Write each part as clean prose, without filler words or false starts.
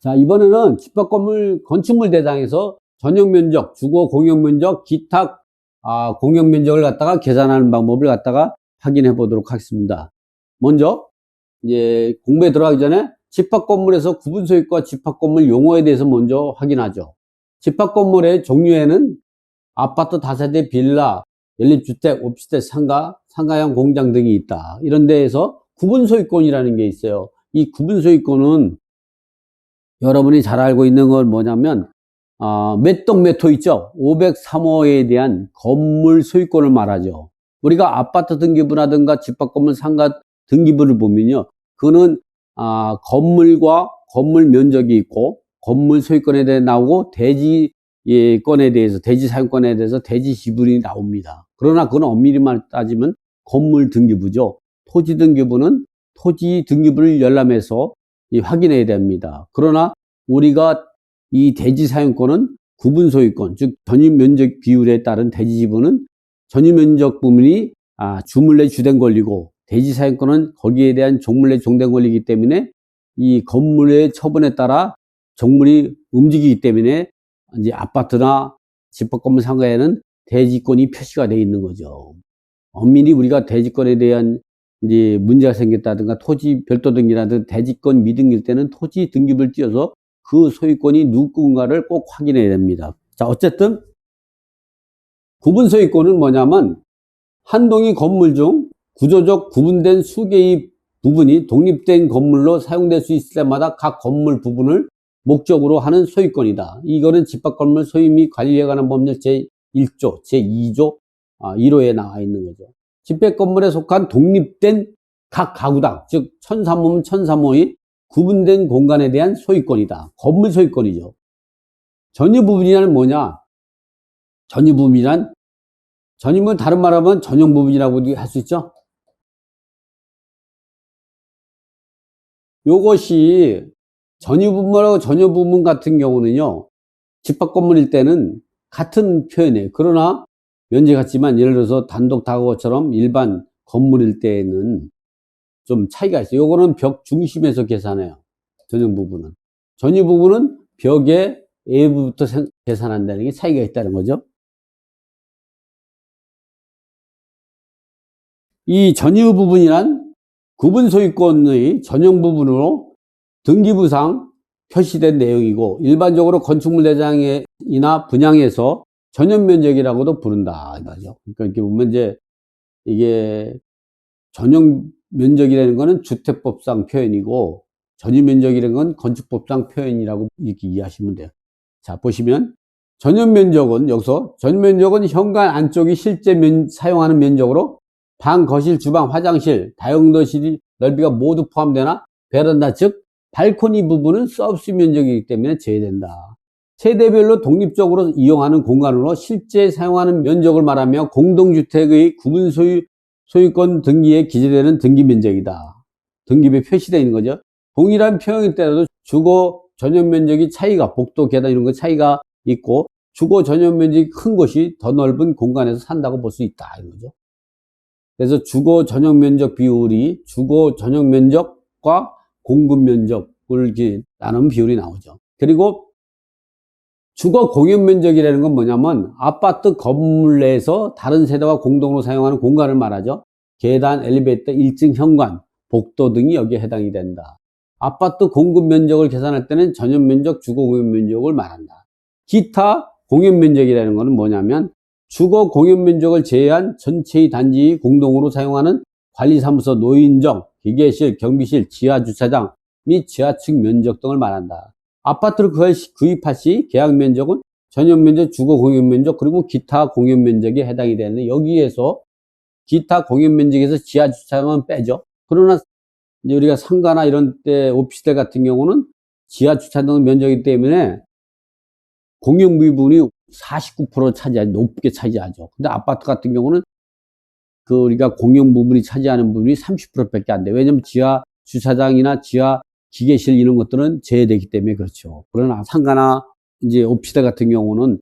자, 이번에는 집합건물 건축물 대상에서 전용면적, 주거 공용면적, 기타 공용면적을 갖다가 계산하는 방법을 갖다가 확인해 보도록 하겠습니다. 먼저 이제 공부에 들어가기 전에 집합건물에서 구분소유과 집합건물 용어에 대해서 먼저 확인하죠. 집합건물의 종류에는 아파트, 다세대, 빌라, 연립주택, 오피스텔, 상가형 공장 등이 있다. 이런 데에서 구분소유권이라는 게 있어요. 이 구분소유권은 여러분이 잘 알고 있는 건 뭐냐면 몇 동 몇 호 있죠? 503호에 대한 건물 소유권을 말하죠. 우리가 아파트 등기부라든가 집합건물 상가 등기부를 보면요, 그거는 건물과 건물 면적이 있고 건물 소유권에 대해 나오고 대지권에 대해서, 대지 사용권에 대해서 대지 지분이 나옵니다. 그러나 그건 엄밀히만 따지면 건물 등기부죠. 토지 등기부는 토지 등기부를 열람해서 확인해야 됩니다. 그러나 우리가 이 대지 사용권은 구분 소유권, 즉 전유 면적 비율에 따른 대지 지분은 전유 면적 부분이 주물내 주된 권리고, 대지 사용권은 거기에 대한 종물내 종된 권리이기 때문에 이 건물의 처분에 따라 종물이 움직이기 때문에 이제 아파트나 집합건물 상가에는 대지권이 표시가 되어 있는 거죠. 엄밀히 우리가 대지권에 대한 이제 문제가 생겼다든가 토지 별도 등기라든가 대지권 미등기일 때는 토지 등기부를 띄워서 그 소유권이 누군가를 꼭 확인해야 됩니다. 자, 어쨌든 구분 소유권은 뭐냐면 한 동의 건물 중 구조적 구분된 수개의 부분이 독립된 건물로 사용될 수 있을 때마다 각 건물 부분을 목적으로 하는 소유권이다. 이거는 집합건물 소유 및 관리에 관한 법률 제1조, 제2조 1호에 나와 있는 거죠. 집합건물에 속한 독립된 각 가구당, 즉 1003호면 1003호의 구분된 공간에 대한 소유권이다. 건물 소유권이죠. 전유부분이란 뭐냐? 전유부분이란, 전유는 다른 말하면 전용부분이라고도 할 수 있죠. 요것이 전유부분하고 전용부분 같은 경우는요, 집합건물일 때는 같은 표현이에요. 그러나 면적이 같지만 예를 들어서 단독 다가구처럼 일반 건물일 때는 좀 차이가 있어요. 요거는 벽 중심에서 계산해요. 전용 부분은. 전유 부분은 벽의 외부부터 계산한다는 게 차이가 있다는 거죠. 이 전유 부분이란 구분 소유권의 전용 부분으로 등기부상 표시된 내용이고, 일반적으로 건축물 대장이나 분양에서 전용 면적이라고도 부른다 이거죠. 그러니까 이렇게 보면 이제 이게 전용 면적이라는 거는 주택법상 표현이고 전유 면적이라는 건 건축법상 표현이라고 이렇게 이해하시면 돼요. 자, 보시면 전용 면적은, 여기서 전용 면적은 현관 안쪽이 실제 사용하는 면적으로 방, 거실, 주방, 화장실, 다용도실 넓이가 모두 포함되나 베란다, 즉 발코니 부분은 서비스 면적이기 때문에 제외된다. 세대별로 독립적으로 이용하는 공간으로 실제 사용하는 면적을 말하며 공동주택의 구분 소유권 등기에 기재되는 등기 면적이다. 등기부에 표시되어 있는 거죠. 동일한 표현일 때라도 주거 전용 면적이 차이가, 복도, 계단 이런 거 차이가 있고 주거 전용 면적이 큰 곳이 더 넓은 공간에서 산다고 볼 수 있다 이거죠. 그래서 주거 전용 면적 비율이 주거 전용 면적과 공급 면적을 이렇게 나누는 비율이 나오죠. 그리고 주거 공용 면적이라는 건 뭐냐면 아파트 건물 내에서 다른 세대와 공동으로 사용하는 공간을 말하죠. 계단, 엘리베이터, 1층 현관, 복도 등이 여기에 해당이 된다. 아파트 공급 면적을 계산할 때는 전용 면적, 주거 공용 면적을 말한다. 기타 공용 면적이라는 것은 뭐냐면 주거 공용 면적을 제외한 전체의 단지 공동으로 사용하는 관리사무소, 노인정, 기계실, 경비실, 지하주차장 및 지하층 면적 등을 말한다. 아파트를 구입할 시 계약 면적은 전용 면적, 주거 공용 면적, 그리고 기타 공용 면적에 해당이 되는데, 여기에서 기타 공용 면적에서 지하 주차장은 빼죠. 그러나 이제 우리가 상가나 이런 때 오피스텔 같은 경우는 지하 주차장 면적이기 때문에 공용 부분이 49% 차지하죠. 높게 차지하죠. 근데 아파트 같은 경우는 우리가 공용 부분이 차지하는 부분이 30%밖에 안 돼요. 왜냐면 지하 주차장이나 지하 기계실 이런 것들은 제외되기 때문에 그렇죠. 그러나 상가나 이제 오피스텔 같은 경우는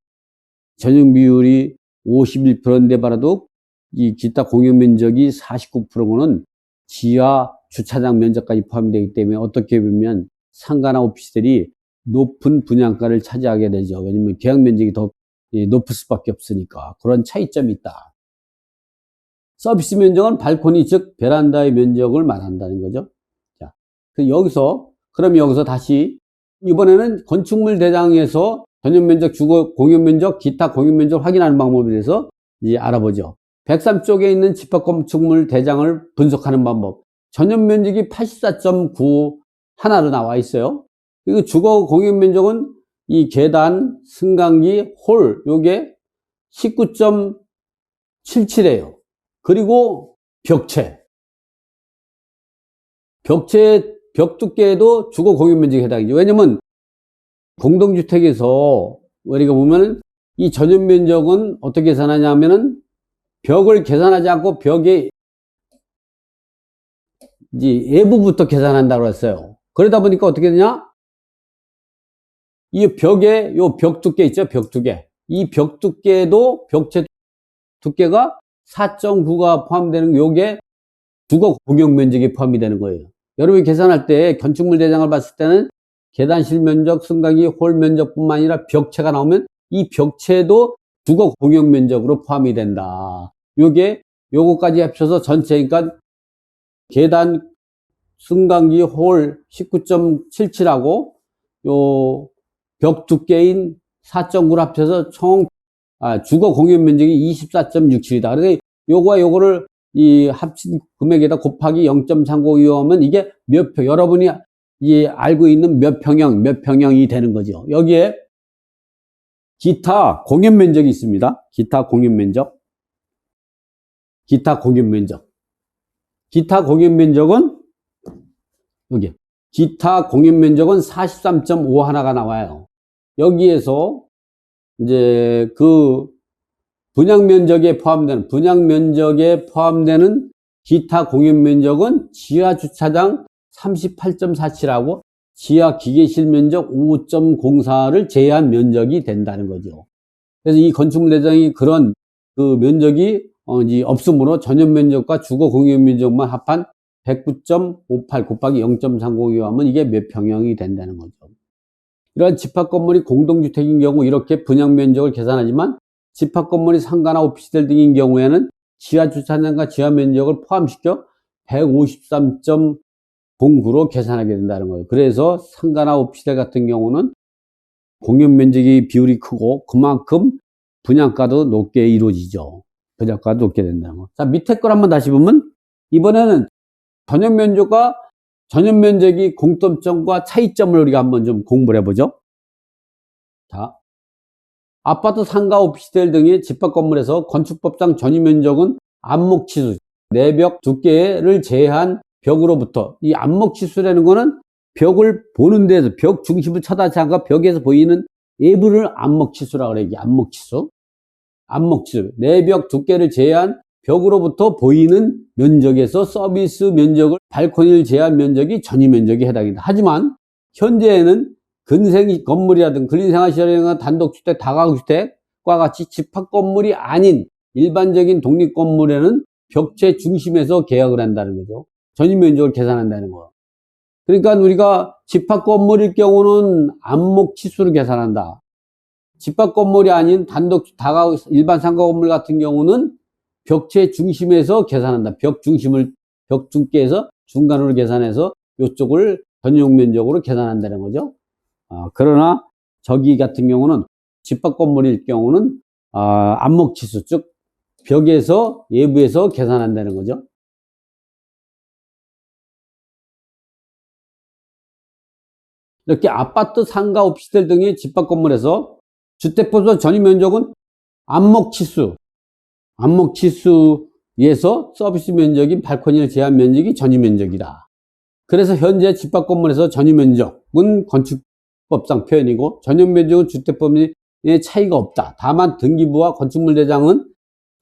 전용 비율이 51%인데 말아도 이 기타 공용 면적이 49%는 지하 주차장 면적까지 포함되기 때문에 어떻게 보면 상가나 오피스텔이 높은 분양가를 차지하게 되죠. 왜냐면 계약 면적이 더 높을 수밖에 없으니까. 그런 차이점이 있다. 서비스 면적은 발코니 즉 베란다의 면적을 말한다는 거죠. 자, 그럼 여기서 다시 이번에는 건축물 대장에서 전용 면적, 주거 공용 면적, 기타 공용 면적 확인하는 방법에 대해서 이제 알아보죠. 103쪽에 있는 집합 건축물 대장을 분석하는 방법. 전용 면적이 84.9 하나로 나와 있어요. 그리고 주거 공용 면적은 이 계단, 승강기, 홀 요게 19.77예요. 그리고 벽체, 벽 두께에도 주거 공용 면적에 해당이죠. 왜냐면 공동주택에서 우리가 보면 이 전용 면적은 어떻게 계산하냐면은 벽을 계산하지 않고 벽의 이제 외부부터 계산한다고 했어요. 그러다 보니까 어떻게 되냐? 이 벽에 요 벽 두께 있죠? 벽 두께. 이 벽 두께도 벽체 두께가 4.9가 포함되는 요게 주거 공용 면적이 포함이 되는 거예요. 여러분이 계산할 때 건축물 대장을 봤을 때는 계단실 면적, 승강기, 홀 면적뿐만 아니라 벽체가 나오면 이 벽체도 주거 공용 면적으로 포함이 된다. 요거까지 합쳐서 전체니까 계단, 승강기, 홀 19.77하고 요 벽 두께인 4.9를 합쳐서 총 주거 공용 면적이 24.67이다. 그래서 요거와 요거를 이 합친 금액에다 곱하기 0.392하면 이게 몇 평, 여러분이 알고 있는 몇 평형이 되는 거죠. 여기에 기타 공용 면적이 있습니다. 기타 공용 면적. 기타 공용 면적은 여기. 기타 공용 면적은 43.5 하나가 나와요. 여기에서 이제 그 분양 면적에 포함되는 기타 공용 면적은 지하 주차장 38.47하고 지하 기계실 면적 5.04를 제외한 면적이 된다는 거죠. 그래서 이 건축물 대장이 그런 그 면적이 이제 없으므로 전용 면적과 주거 공용 면적만 합한 109.58 곱하기 0.302 하면 이게 몇 평형이 된다는 거죠. 이러한 집합 건물이 공동주택인 경우 이렇게 분양 면적을 계산하지만 집합 건물이 상가나 오피스텔 등인 경우에는 지하 주차장과 지하 면적을 포함시켜 153.09로 계산하게 된다는 거예요. 그래서 상가나 오피스텔 같은 경우는 공용 면적이 비율이 크고 그만큼 분양가도 높게 이루어지죠. 분양가도 높게 된다는 거. 자, 밑에 걸 한번 다시 보면 이번에는 전용 면적이 공통점과 차이점을 우리가 한번 좀 공부를 해보죠. 자, 아파트, 상가, 오피스텔 등의 집합 건물에서 건축법상 전용 면적은 안목치수, 내벽 두께를 제한 벽으로부터 이 안목치수라는 거는 벽을 보는 데서 벽 중심을 쳐다지 않고 벽에서 보이는 외부를 안목치수라고 그래요. 이게 안목치수. 내벽 두께를 제한 벽으로부터 보이는 면적에서 서비스 면적을 발코니를 제한 면적이 전용 면적에 해당된다. 하지만 현재에는 근생 건물이라든 근린생활시설이나 단독주택, 다가구주택과 같이 집합 건물이 아닌 일반적인 독립 건물에는 벽체 중심에서 계약을 한다는 거죠. 전용 면적을 계산한다는 거. 그러니까 우리가 집합 건물일 경우는 안목치수로 계산한다. 집합 건물이 아닌 단독 다가구 일반 상가 건물 같은 경우는 벽체 중심에서 계산한다. 벽 중께에서 중간으로 계산해서 이쪽을 전용 면적으로 계산한다는 거죠. 그러나 저기 같은 경우는 집합 건물일 경우는 안목치수 즉 벽에서 외부에서 계산한다는 거죠. 이렇게 아파트, 상가, 오피스텔 등의 집합 건물에서 주택법상 전용 면적은 안목치수에서 서비스 면적인 발코니를 제한 면적이 전용 면적이다. 그래서 현재 집합 건물에서 전용 면적은 건축법상 표현이고 전용 면적은 주택법의 차이가 없다. 다만 등기부와 건축물 대장은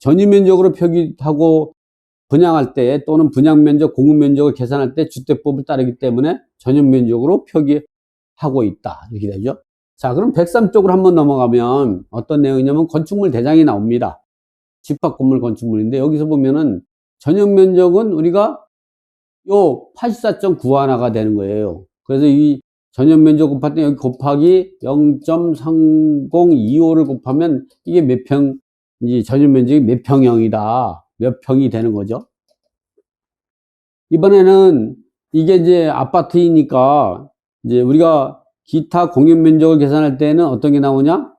전용 면적으로 표기하고 분양할 때 또는 분양 면적, 공급 면적을 계산할 때 주택법을 따르기 때문에 전용 면적으로 표기하고 있다. 이렇게 되죠. 자, 그럼 103쪽으로 한번 넘어가면 어떤 내용이냐면 건축물 대장이 나옵니다. 집합 건물 건축물인데 여기서 보면은 전용 면적은 우리가 요 84.91가 되는 거예요. 그래서 이 전용 면적 곱할 때 여기 곱하기 0.3025를 곱하면 이게 몇 평, 이제 전용 면적이 몇 평형이다. 몇 평이 되는 거죠. 이번에는 이게 이제 아파트이니까 이제 우리가 기타 공용 면적을 계산할 때는 어떤 게 나오냐?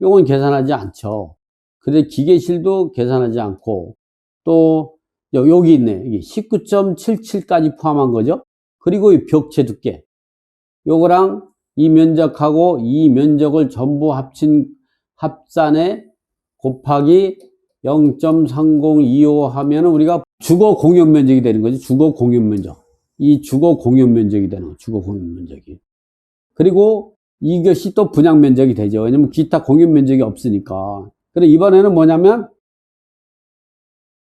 요건 계산하지 않죠. 근데 기계실도 계산하지 않고 또 여기 있네. 이게 19.77까지 포함한 거죠. 그리고 이 벽체 두께. 요거랑 이 면적하고 이 면적을 전부 합산에 곱하기 0.3025 하면은 우리가 주거 공용 면적이 되는 거죠. 주거 공용 면적. 이 주거 공용 면적이 되는 거죠. 주거 공용 면적이. 그리고 이것이 또 분양 면적이 되죠. 왜냐면 기타 공용 면적이 없으니까. 그래 이번에는 뭐냐면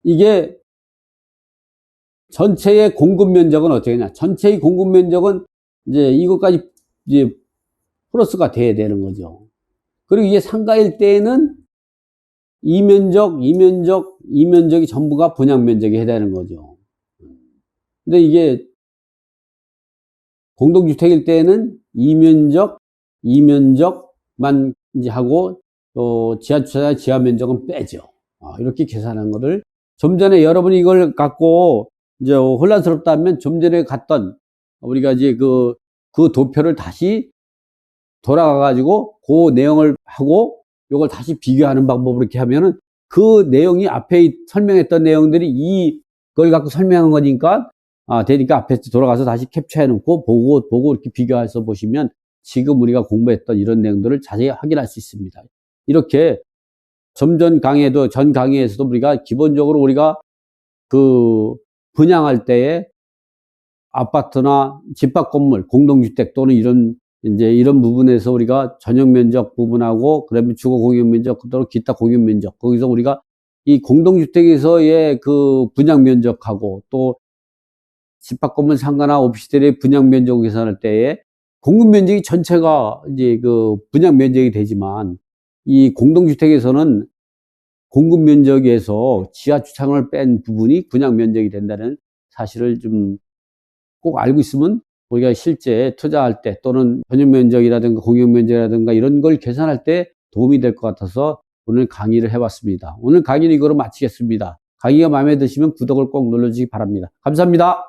이게 전체의 공급 면적은 어떻게 되냐? 전체의 공급 면적은 이제 이것까지 이제 플러스가 돼야 되는 거죠. 그리고 이게 상가일 때에는 이 면적이 전부가 분양 면적이 해야 되는 거죠. 근데 이게 공동주택일 때에는 이 면적만 이제 하고 지하주차장 지하 면적은 빼죠. 이렇게 계산한 거를 좀 전에 여러분이 이걸 갖고 이제 혼란스럽다면 좀 전에 갔던 우리가 이제 그 도표를 다시 돌아가 가지고 그 내용을 하고 이걸 다시 비교하는 방법으로 이렇게 하면은 그 내용이 앞에 설명했던 내용들이 이걸 갖고 설명한 거니까 되니까 앞에 돌아가서 다시 캡처해 놓고 보고 이렇게 비교해서 보시면 지금 우리가 공부했던 이런 내용들을 자세히 확인할 수 있습니다. 이렇게 전 강의에서도 우리가 기본적으로 우리가 그 분양할 때에 아파트나 집합 건물, 공동주택 또는 이런 부분에서 우리가 전용 면적 부분하고 그다음에 주거 공용 면적 또는 기타 공용 면적 거기서 우리가 이 공동주택에서의 그 분양 면적하고 또 집합 건물 상가나 오피스텔의 분양 면적 계산할 때에 공급 면적이 전체가 이제 그 분양 면적이 되지만 이 공동주택에서는 공급 면적에서 지하 주차장을 뺀 부분이 분양 면적이 된다는 사실을 좀 꼭 알고 있으면 우리가 실제 투자할 때 또는 전용 면적이라든가 공용 면적이라든가 이런 걸 계산할 때 도움이 될 것 같아서 오늘 강의를 해봤습니다. 오늘 강의는 이거로 마치겠습니다. 강의가 마음에 드시면 구독을 꼭 눌러주시기 바랍니다. 감사합니다.